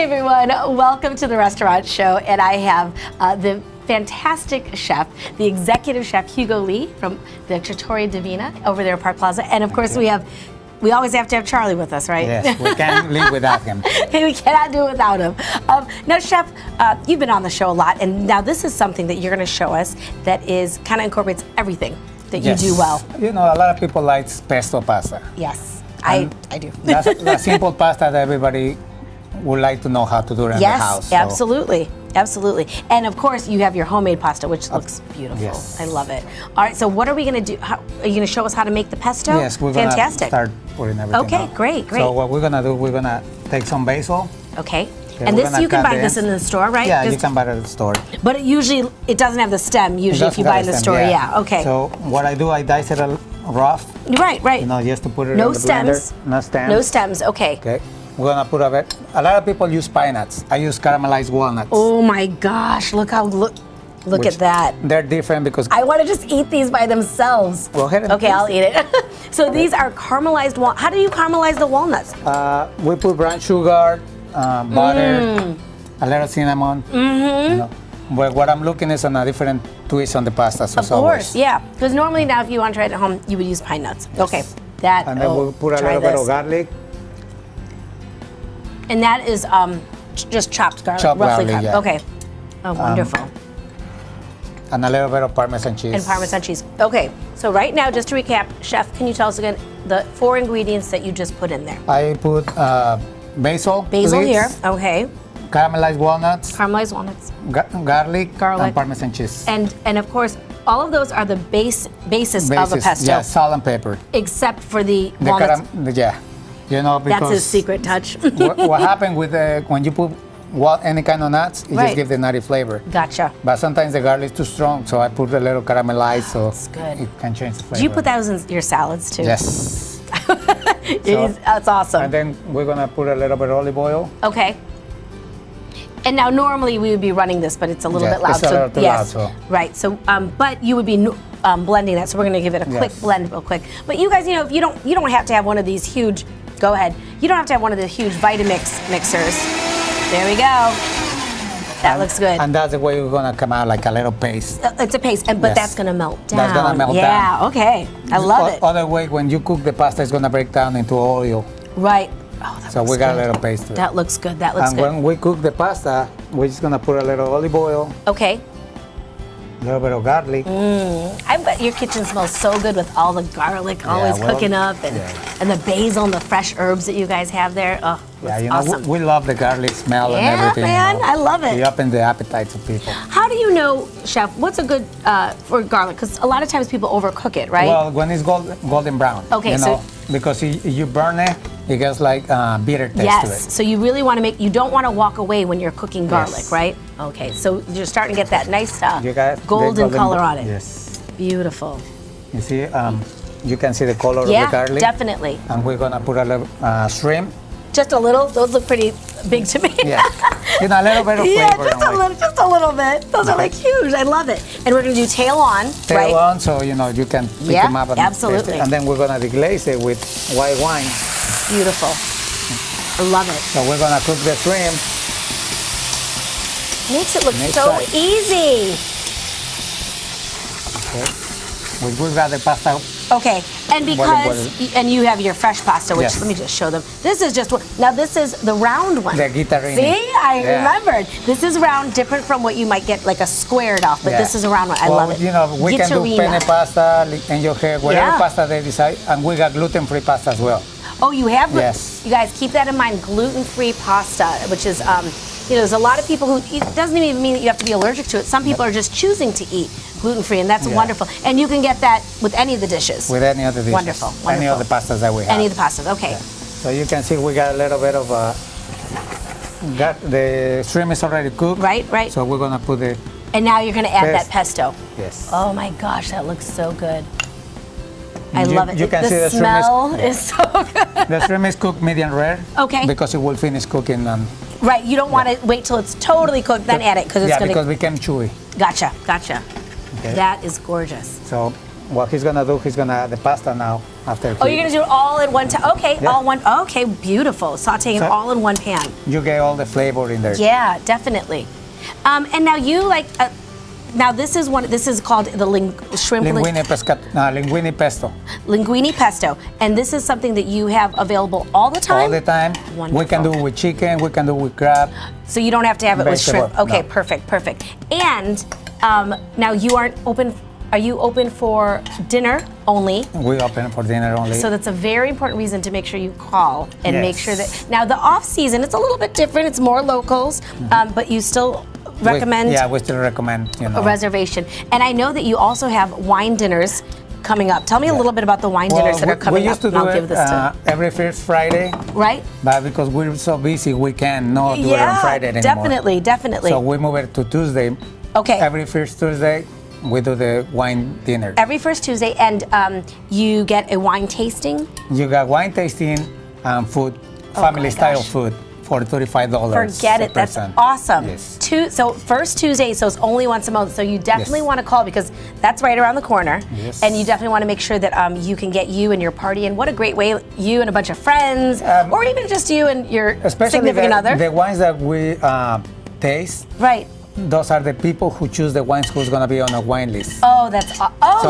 everyone, welcome to the restaurant show, and I have the fantastic chef, the executive chef Hugo Lee from the Trattoria Divina over there at Park Plaza, and of course we always have to have Charlie with us, right? Yes, we can't live without him. We cannot do it without him. Now, Chef, you've been on the show a lot, and now this is something that you're going to show us that is kind of incorporates everything that you do well. You know, a lot of people like pesto pasta. Yes, I do. That's a simple pasta that everybody would like to know how to do it in the house. Yes, absolutely. Absolutely. And of course, you have your homemade pasta, which looks beautiful. Yes. I love it. All right, so what are we going to do? Are you going to show us how to make the pesto? Yes, we're going to start putting everything Okay, out. great. So what we're going to do, we're going to take some basil. Okay. And this, you can buy this in the store, right? Yeah, you can buy it at the store. But it doesn't have the stem, usually, if you buy in the store. Yeah, okay. So what I do, I dice it rough. Right. You know, just to put it in no the stems. blender. No stems. No stems, okay. Okay. We're gonna put a lot of people use pine nuts. I use caramelized walnuts. Oh my gosh, look at that. They're different because I want to just eat these by themselves. Go ahead and okay, I'll eat it. So these are caramelized walnuts. How do you caramelize the walnuts? We put brown sugar, butter, a little cinnamon. You know. But what I'm looking is on a different twist on the pasta. So of course, yeah. Because normally now if you want to try it at home, you would use pine nuts. Yes. Okay, and then we'll put a little bit of garlic. And that is just chopped garlic, roughly chopped. Yeah. Okay. Oh, wonderful. And a little bit of Parmesan cheese. And Parmesan cheese. Okay. So right now, just to recap, Chef, can you tell us again the 4 ingredients that you just put in there? I put basil. Basil here. Okay. Caramelized walnuts. Caramelized walnuts. Garlic. And Parmesan cheese. And of course, all of those are the basis of a pesto. Yeah, salt and pepper. Except for the walnuts. Yeah. You know, because that's his secret touch. what happened with when you put any kind of nuts, it just gives the nutty flavor. Gotcha. But sometimes the garlic is too strong, so I put a little caramelized, so good. It can change the flavor. Do you put those in your salads too? Yes. That's awesome. And then we're gonna put a little bit of olive oil. Okay. And now normally we would be running this, but it's a little bit loud. It's a little too loud, so. Right. So, but you would be blending that. So we're gonna give it a quick blend, real quick. But you guys, you know, you don't have to have one of these huge. Go ahead. You don't have to have one of the huge Vitamix mixers. There we go. That looks good. And that's the way we're gonna come out, like a little paste. It's a paste, but that's gonna melt down. That's gonna melt down. Yeah. Okay. I love it. Other way, when you cook the pasta, it's gonna break down into oil. Right. Oh, that so looks we got good. a little paste to it. That looks good. That looks good. And when we cook the pasta, we're just gonna put a little olive oil. Okay. A little bit of garlic. I bet your kitchen smells so good with all the garlic always cooking up and the basil and the fresh herbs that you guys have there. Oh, that's awesome. We love the garlic smell and everything. Yeah, man, I love it. You open the appetites of people. How do you know, Chef, what's a good for garlic? Because a lot of times people overcook it, right? Well, when it's golden brown. Okay, you know, because you burn it, it gets like bitter taste to it. Yes, so you really want to you don't want to walk away when you're cooking garlic, right? Okay, so you're starting to get that nice golden color on it. Yes. Beautiful. You see, you can see the color of the garlic. Yeah, definitely. And we're gonna put a little shrimp. Just a little? Those look pretty big to me. Yeah, you know, a little bit of flavor. Yeah, just a little bit. Those are like huge. I love it. And we're gonna do tail on, tail on, so you know you can pick them up. And absolutely. And then we're gonna deglaze it with white wine. Beautiful. I love it. So we're gonna cook the shrimp. Makes it look so easy. Okay. We've got the pasta. Okay, and and you have your fresh pasta, which let me just show them. This is just now. This is the round one. The guitarine. See, I remembered. This is round, different from what you might get like a squared off, but this is a round one. I love it. You know, we can do penne pasta, angel-hair, whatever pasta they decide, and we got gluten-free pasta as well. Oh, you have? Yes. You guys keep that in mind. Gluten-free pasta, which is, you know, there's a lot of people who, it doesn't even mean that you have to be allergic to it. Some people are just choosing to eat gluten-free, and that's wonderful. And you can get that with any of the dishes. With any of the dishes. Wonderful. Any of the pastas that we have. Any of the pastas, okay. Yeah. So you can see we got a little bit of, the shrimp is already cooked. Right. So we're gonna put it. And now you're gonna add that pesto. Yes. Oh my gosh, that looks so good. I love it. You can see the smell is so good. The shrimp is cooked medium rare. Okay. Because it will finish cooking. Right, you don't want to wait till it's totally cooked, then add it, because it's going to... because it became chewy. Gotcha. Okay. That is gorgeous. So what he's gonna do, he's gonna add the pasta now after. Oh, you're gonna do it all in one time. Okay, Yeah. all one. Okay, beautiful. Sauteing it So- all in one pan. You get all the flavor in there. Yeah, definitely. And now you like. Now this is one. This is called the shrimp Linguine pesto. linguine pesto, and this is something that you have available all the time. All the time. Wonderful. We can do it with chicken. We can do it with crab. So you don't have to have it with shrimp. Vegetable, Okay, no. perfect. And now you aren't open. Are you open for dinner only? We open for dinner only. So that's a very important reason to make sure you call and make Yes. sure that. Now the off season, it's a little bit different. It's more locals, but you still recommend. We still recommend. A reservation. And I know that you also have wine dinners coming up. Tell me a little bit about the wine dinners that are coming we up. used to and I'll do give it this to every first Friday, right? but because we're so busy, we cannot do it on Friday anymore. Definitely. So we move it to Tuesday. Okay. Every first Tuesday, we do the wine dinner. Every first Tuesday, and you get a wine tasting. You got wine tasting and food, family style gosh. food for $35. Forget it. That's awesome. Yes. So first Tuesday, so it's only once a month. So you definitely Yes. want to call because that's right around the corner. Yes. And you definitely want to make sure that you can get you and your party. And what a great way, you and a bunch of friends, or even just you and your Especially significant other. the wines that we taste. Right. Those are the people who choose the wines who's gonna be on a wine list. Oh, that's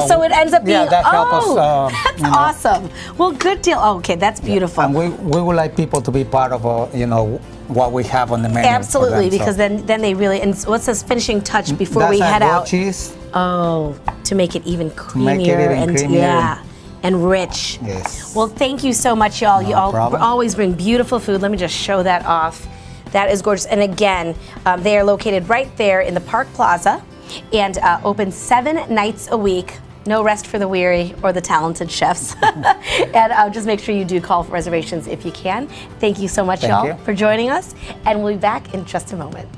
so it ends up being that helps us. that's awesome. Well, good deal. Oh, okay, that's beautiful. And we would like people to be part of what we have on the menu. Absolutely, for them, because then they really. And what's this finishing touch before we that's head our out? goat cheese. Oh, to make it even creamier make it even and creamier. and rich. Yes. Well, thank you so much, y'all. No You all problem. always bring beautiful food. Let me just show that off. That is gorgeous. And again, they are located right there in the Park Plaza and open 7 nights a week. No rest for the weary or the talented chefs. And just make sure you do call for reservations if you can. Thank you so much, Thank y'all, you. for joining us. And we'll be back in just a moment.